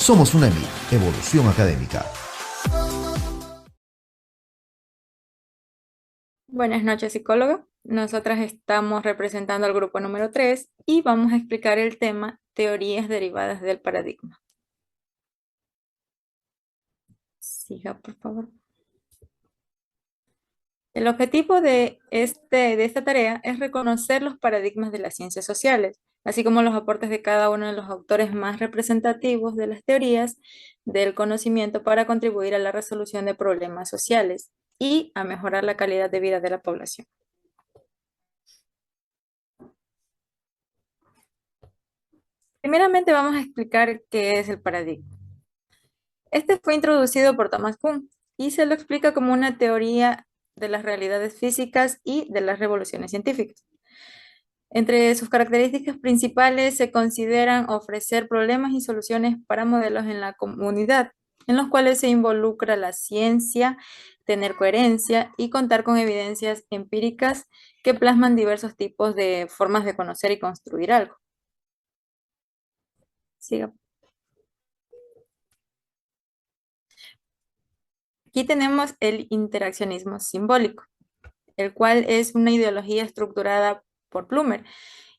Somos una Evolución Académica. Buenas noches, psicóloga. Nosotras estamos representando al grupo número 3 y vamos a explicar el tema teorías derivadas del paradigma. Siga, por favor. El objetivo de esta tarea es reconocer los paradigmas de las ciencias sociales, así como los aportes de cada uno de los autores más representativos de las teorías del conocimiento para contribuir a la resolución de problemas sociales y a mejorar la calidad de vida de la población. Primeramente vamos a explicar qué es el paradigma. Este fue introducido por Thomas Kuhn y se lo explica como una teoría de las realidades físicas y de las revoluciones científicas. Entre sus características principales se consideran ofrecer problemas y soluciones para modelos en la comunidad, en los cuales se involucra la ciencia, tener coherencia y contar con evidencias empíricas que plasman diversos tipos de formas de conocer y construir algo. Siga. Aquí tenemos el interaccionismo simbólico, el cual es una ideología estructurada por Plummer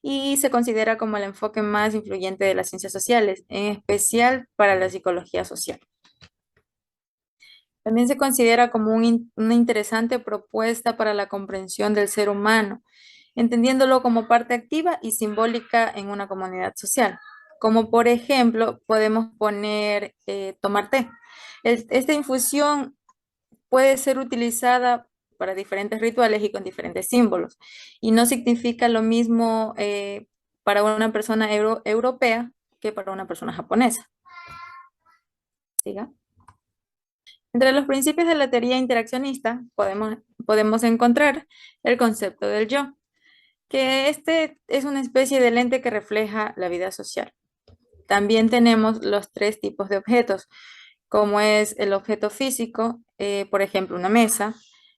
y se considera como el enfoque más influyente de las ciencias sociales, en especial para la psicología social. También se considera como una interesante propuesta para la comprensión del ser humano, entendiéndolo como parte activa y simbólica en una comunidad social. Como por ejemplo, podemos poner tomar té. Esta infusión puede ser utilizada para diferentes rituales y con diferentes símbolos. Y no significa lo mismo para una persona europea que para una persona japonesa. ¿Siga? Entre los principios de la teoría interaccionista podemos encontrar el concepto del yo, que este es una especie de lente que refleja la vida social. También tenemos los tres tipos de objetos, como es el objeto físico, por ejemplo, una mesa,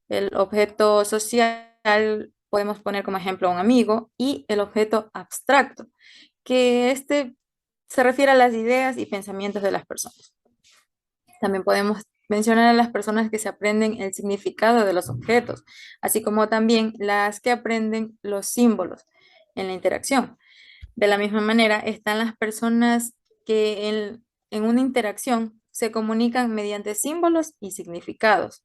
el objeto social, podemos poner como ejemplo un amigo, y el objeto abstracto, que este se refiere a las ideas y pensamientos de las personas. También podemos mencionar a las personas que se aprenden el significado de los objetos, así como también las que aprenden los símbolos en la interacción. De la misma manera, están las personas que en una interacción se comunican mediante símbolos y significados.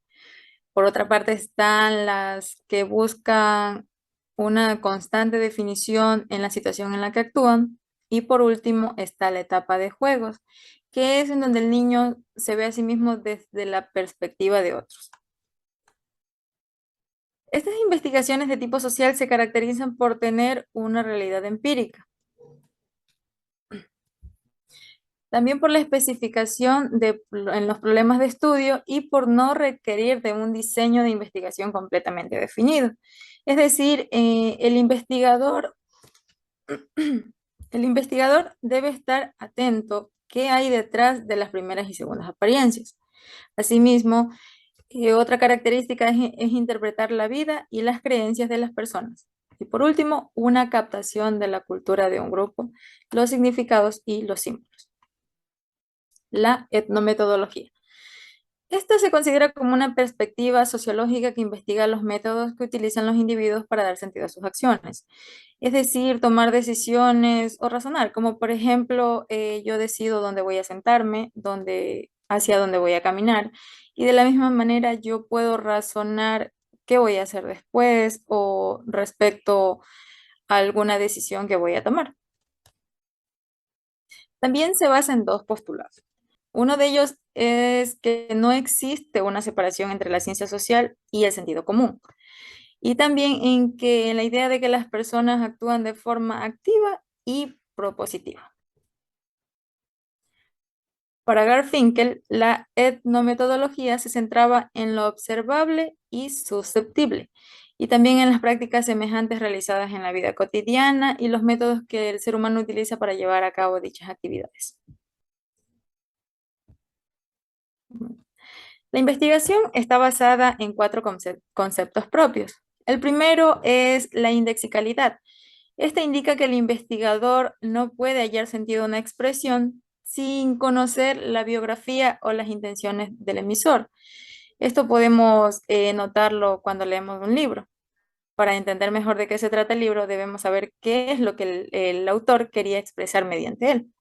Por otra parte, están las que buscan una constante definición en la situación en la que actúan. Y por último, está la etapa de juegos, que es en donde el niño se ve a sí mismo desde la perspectiva de otros. Estas investigaciones de tipo social se caracterizan por tener una realidad empírica. También por la especificación en los problemas de estudio y por no requerir de un diseño de investigación completamente definido. Es decir, el investigador debe estar atento qué hay detrás de las primeras y segundas apariencias. Asimismo, otra característica es interpretar la vida y las creencias de las personas. Y por último, una captación de la cultura de un grupo, los significados y los símbolos. La etnometodología. Esta se considera como una perspectiva sociológica que investiga los métodos que utilizan los individuos para dar sentido a sus acciones. Es decir, tomar decisiones o razonar, como por ejemplo, yo decido dónde voy a sentarme, hacia dónde voy a caminar, y de la misma manera yo puedo razonar qué voy a hacer después o respecto a alguna decisión que voy a tomar. También se basa en dos postulados. Uno de ellos es que no existe una separación entre la ciencia social y el sentido común. Y también en la idea de que las personas actúan de forma activa y propositiva. Para Garfinkel, la etnometodología se centraba en lo observable y susceptible, y también en las prácticas semejantes realizadas en la vida cotidiana y los métodos que el ser humano utiliza para llevar a cabo dichas actividades. La investigación está basada en cuatro conceptos propios. El primero es la indexicalidad. Este indica que el investigador no puede hallar sentido a una expresión sin conocer la biografía o las intenciones del emisor. Esto podemos notarlo cuando leemos un libro. Para entender mejor de qué se trata el libro, debemos saber qué es lo que el autor quería expresar mediante él.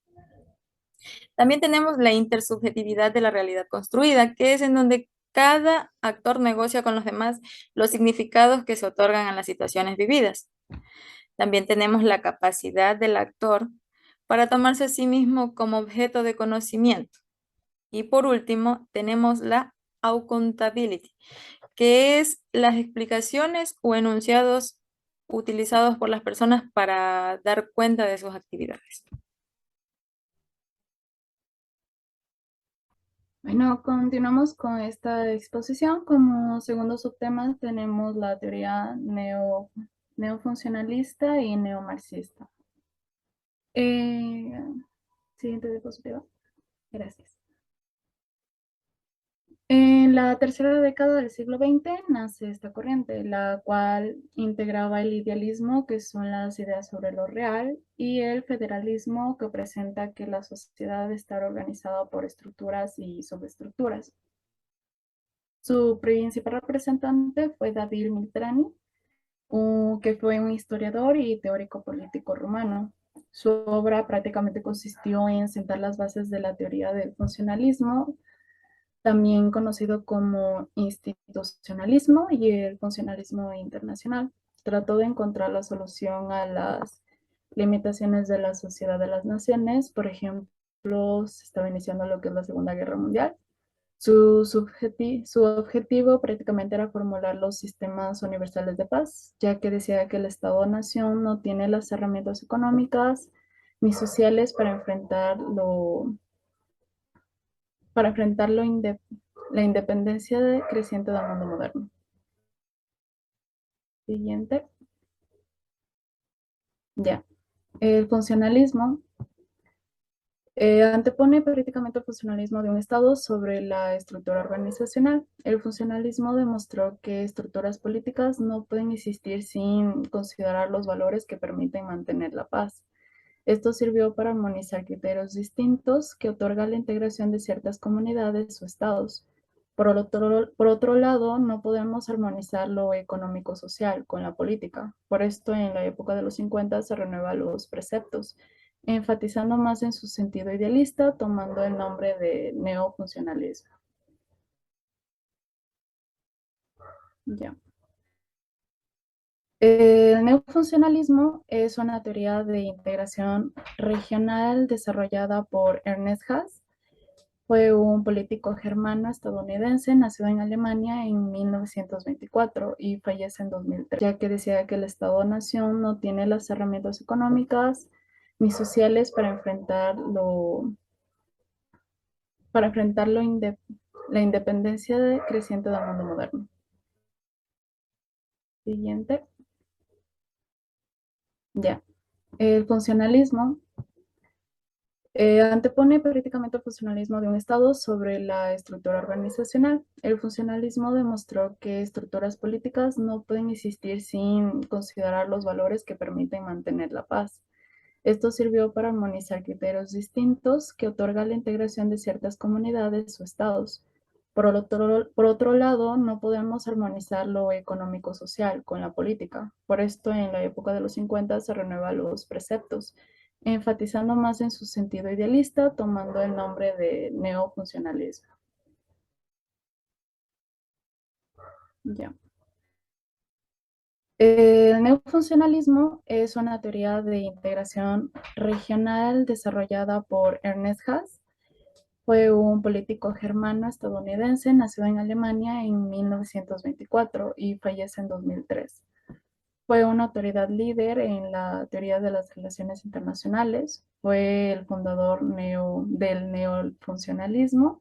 También tenemos la intersubjetividad de la realidad construida, que es en donde cada actor negocia con los demás los significados que se otorgan a las situaciones vividas. También tenemos la capacidad del actor para tomarse a sí mismo como objeto de conocimiento. Y por último, tenemos la accountability, que es las explicaciones o enunciados utilizados por las personas para dar cuenta de sus actividades. Bueno, continuamos con esta exposición. Como segundo subtema tenemos la teoría neofuncionalista y neomarxista. Eh, Siguiente diapositiva. Gracias. En la tercera década del siglo XX nace esta corriente, la cual integraba el idealismo, que son las ideas sobre lo real, y el federalismo, que presenta que la sociedad debe estar organizada por estructuras y subestructuras. Su principal representante fue David Miltrani, que fue un historiador y teórico político rumano. Su obra prácticamente consistió en sentar las bases de la teoría del funcionalismo, también conocido como institucionalismo, y el funcionalismo internacional. Trató de encontrar la solución a las limitaciones de la sociedad de las naciones. Por ejemplo, se estaba iniciando lo que es la Segunda Guerra Mundial. Su objetivo prácticamente era formular los sistemas universales de paz, ya que decía que el Estado-nación no tiene las herramientas económicas ni sociales para enfrentar la independencia creciente del mundo moderno. Siguiente. Ya. El funcionalismo antepone prácticamente el funcionalismo de un Estado sobre la estructura organizacional. El funcionalismo demostró que estructuras políticas no pueden existir sin considerar los valores que permiten mantener la paz. Esto sirvió para armonizar criterios distintos que otorgan la integración de ciertas comunidades o estados. Por otro lado, no podemos armonizar lo económico-social con la política. Por esto, en la época de los 50 se renuevan los preceptos, enfatizando más en su sentido idealista, tomando el nombre de neofuncionalismo. Ya. El neofuncionalismo es una teoría de integración regional desarrollada por Ernest Haas. Fue un político germano-estadounidense, nacido en Alemania en 1924 y fallece en 2003, ya que decía que el Estado-nación no tiene las herramientas económicas ni sociales para enfrentar la independencia creciente del mundo moderno. Siguiente. Ya. El funcionalismo antepone prácticamente el funcionalismo de un Estado sobre la estructura organizacional. El funcionalismo demostró que estructuras políticas no pueden existir sin considerar los valores que permiten mantener la paz. Esto sirvió para armonizar criterios distintos que otorgan la integración de ciertas comunidades o estados. Por otro lado, no podemos armonizar lo económico-social con la política. Por esto, en la época de los 50 se renuevan los preceptos, enfatizando más en su sentido idealista, tomando el nombre de neofuncionalismo. Ya. El neofuncionalismo es una teoría de integración regional desarrollada por Ernest Haas. Fue un político germano-estadounidense, nacido en Alemania en 1924 y fallece en 2003. Fue una autoridad líder en la teoría de las relaciones internacionales. Fue el fundador del neofuncionalismo.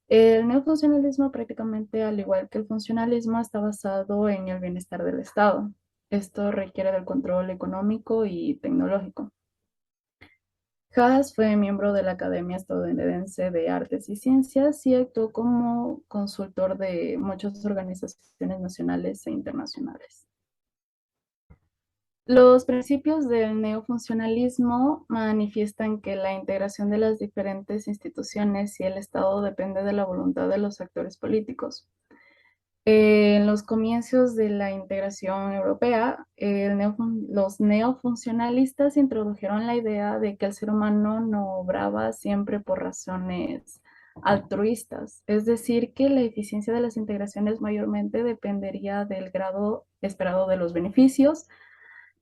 El neofuncionalismo prácticamente, al igual que el funcionalismo, está basado en el bienestar del Estado. Esto requiere del control económico y tecnológico. Haas fue miembro de la Academia Estadounidense de Artes y Ciencias y actuó como consultor de muchas organizaciones nacionales e internacionales. Los principios del neofuncionalismo manifiestan que la integración de las diferentes instituciones y el Estado depende de la voluntad de los actores políticos. En los comienzos de la integración europea, los neofuncionalistas introdujeron la idea de que el ser humano no obraba siempre por razones altruistas, es decir, que la eficiencia de las integraciones mayormente dependería del grado esperado de los beneficios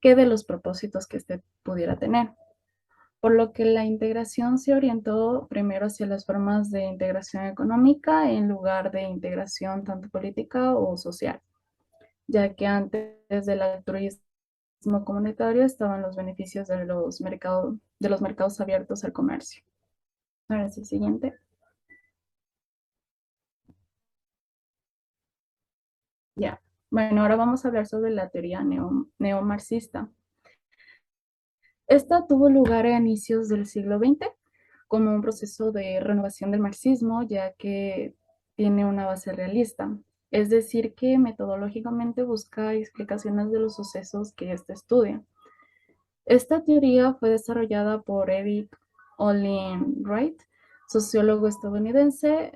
que de los propósitos que éste pudiera tener, por lo que la integración se orientó primero hacia las formas de integración económica en lugar de integración tanto política o social, ya que antes del altruismo comunitario estaban los beneficios de los mercados abiertos al comercio. Ahora sí, siguiente. Ya. Bueno, ahora vamos a hablar sobre la teoría neomarxista. Esta tuvo lugar a inicios del siglo XX como un proceso de renovación del marxismo, ya que tiene una base realista. Es decir, que metodológicamente busca explicaciones de los sucesos que éste estudia. Esta teoría fue desarrollada por Eric Olin Wright, sociólogo estadounidense,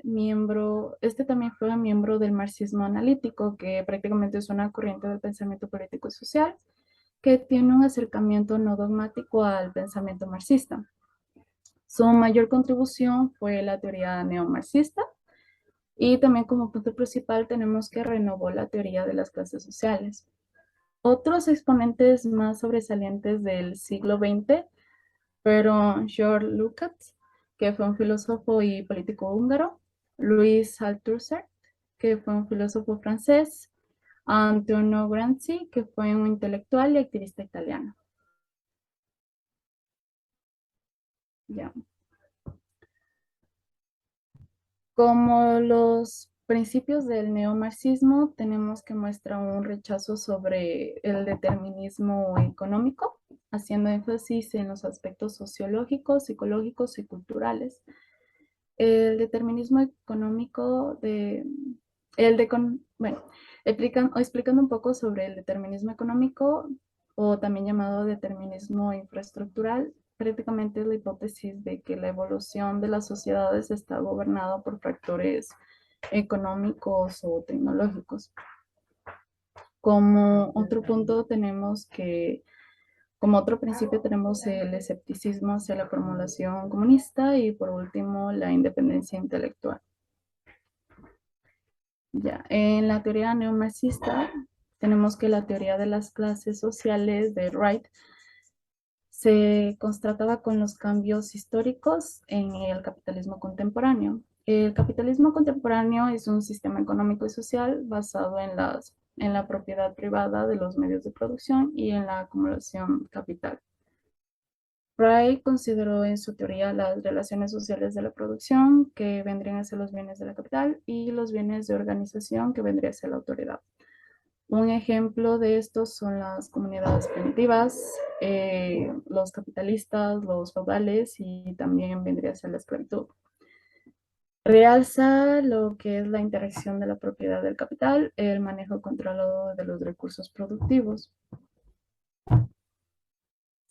este también fue miembro del marxismo analítico, que prácticamente es una corriente del pensamiento político y social que tiene un acercamiento no dogmático al pensamiento marxista. Su mayor contribución fue la teoría neomarxista y también como punto principal tenemos que renovó la teoría de las clases sociales. Otros exponentes más sobresalientes del siglo XX fueron George Lukács, que fue un filósofo y político húngaro, Louis Althusser, que fue un filósofo francés, Antonio Gramsci, que fue un intelectual y activista italiano. Ya. Como los principios del neomarxismo, tenemos que muestra un rechazo sobre el determinismo económico, haciendo énfasis en los aspectos sociológicos, psicológicos y culturales. El determinismo económico bueno, explicando un poco sobre el determinismo económico o también llamado determinismo infraestructural, prácticamente es la hipótesis de que la evolución de las sociedades está gobernada por factores económicos o tecnológicos. Como otro punto tenemos que, como otro principio tenemos el escepticismo hacia la formulación comunista y por último la independencia intelectual. Ya, en la teoría neomarxista tenemos que la teoría de las clases sociales de Wright se constataba con los cambios históricos en el capitalismo contemporáneo. El capitalismo contemporáneo es un sistema económico y social basado en la propiedad privada de los medios de producción y en la acumulación capital. Wright consideró en su teoría las relaciones sociales de la producción, que vendrían a ser los bienes de la capital, y los bienes de organización, que vendría a ser la autoridad. Un ejemplo de estos son las comunidades primitivas, los capitalistas, los feudales y también vendría a ser la esclavitud. Realza lo que es la interacción de la propiedad del capital, el manejo controlado de los recursos productivos.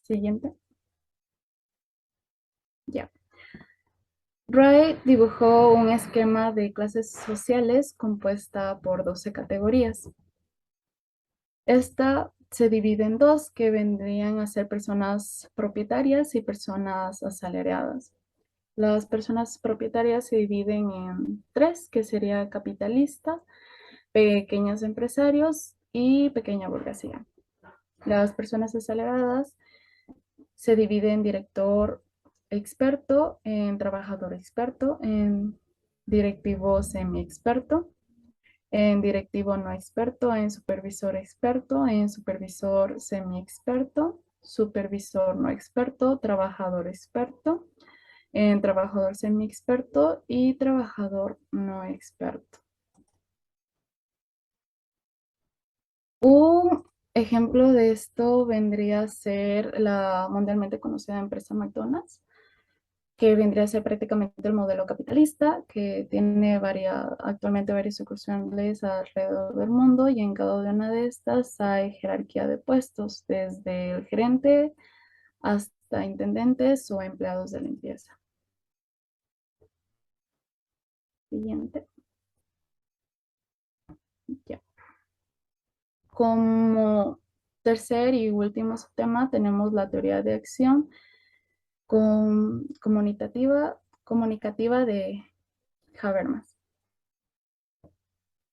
Siguiente. Ya. Wright dibujó un esquema de clases sociales compuesta por 12 categorías. Esta se divide en dos, que vendrían a ser personas propietarias y personas asalariadas. Las personas propietarias se dividen en tres, que sería capitalista, pequeños empresarios y pequeña burguesía. Las personas asalariadas se dividen en director experto, en trabajador experto, en directivo semi-experto, en directivo no experto, en supervisor semi-experto, supervisor no experto, trabajador experto, en trabajador semi-experto y trabajador no experto. Un ejemplo de esto vendría a ser la mundialmente conocida empresa McDonald's, que vendría a ser prácticamente el modelo capitalista, que tiene actualmente varias sucursales alrededor del mundo, y en cada una de estas hay jerarquía de puestos, desde el gerente hasta intendentes o empleados de limpieza. Siguiente. Ya. Como tercer y último tema tenemos la teoría de acción comunicativa de Habermas.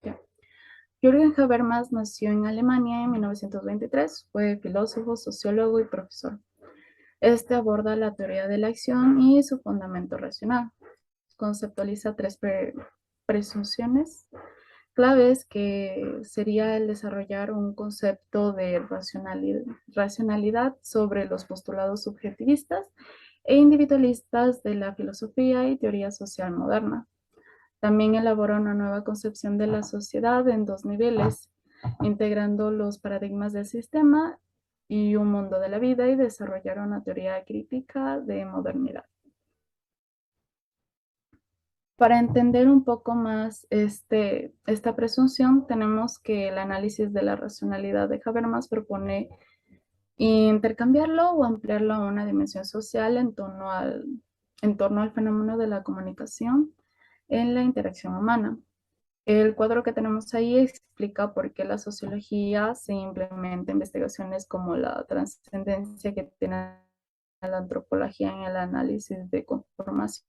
Ya. Jürgen Habermas nació en Alemania en 1923, fue filósofo, sociólogo y profesor. Este aborda la teoría de la acción y su fundamento racional. Conceptualiza tres presunciones claves, que sería el desarrollar un concepto de racionalidad sobre los postulados subjetivistas e individualistas de la filosofía y teoría social moderna. También elabora una nueva concepción de la sociedad en dos niveles, integrando los paradigmas del sistema y un mundo de la vida, y desarrollar una teoría crítica de modernidad. Para entender un poco más esta presunción, tenemos que el análisis de la racionalidad de Habermas propone intercambiarlo o ampliarlo a una dimensión social en torno al fenómeno de la comunicación en la interacción humana. El cuadro que tenemos ahí explica por qué la sociología se implementa en investigaciones como la trascendencia que tiene la antropología en el análisis de conformación.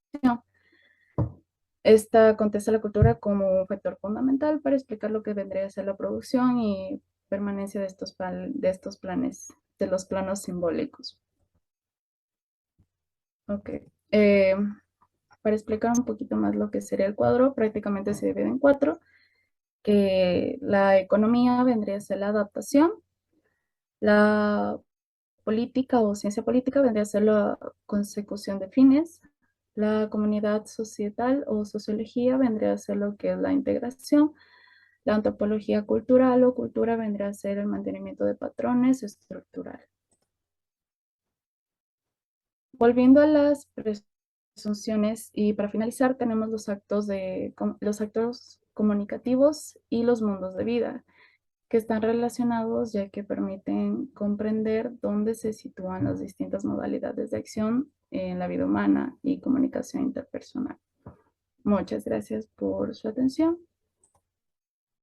Esta contesta la cultura como un factor fundamental para explicar lo que vendría a ser la producción y permanencia de estos planes, de los planos simbólicos. Ok. Para explicar un poquito más lo que sería el cuadro, prácticamente se divide en cuatro, que la economía vendría a ser la adaptación, la política o ciencia política vendría a ser la consecución de fines, la comunidad societal o sociología vendría a ser lo que es la integración, la antropología cultural o cultura vendría a ser el mantenimiento de patrones estructural. Volviendo a las presunciones, y para finalizar tenemos los actos comunicativos y los mundos de vida, que están relacionados ya que permiten comprender dónde se sitúan las distintas modalidades de acción en la vida humana y comunicación interpersonal. Muchas gracias por su atención.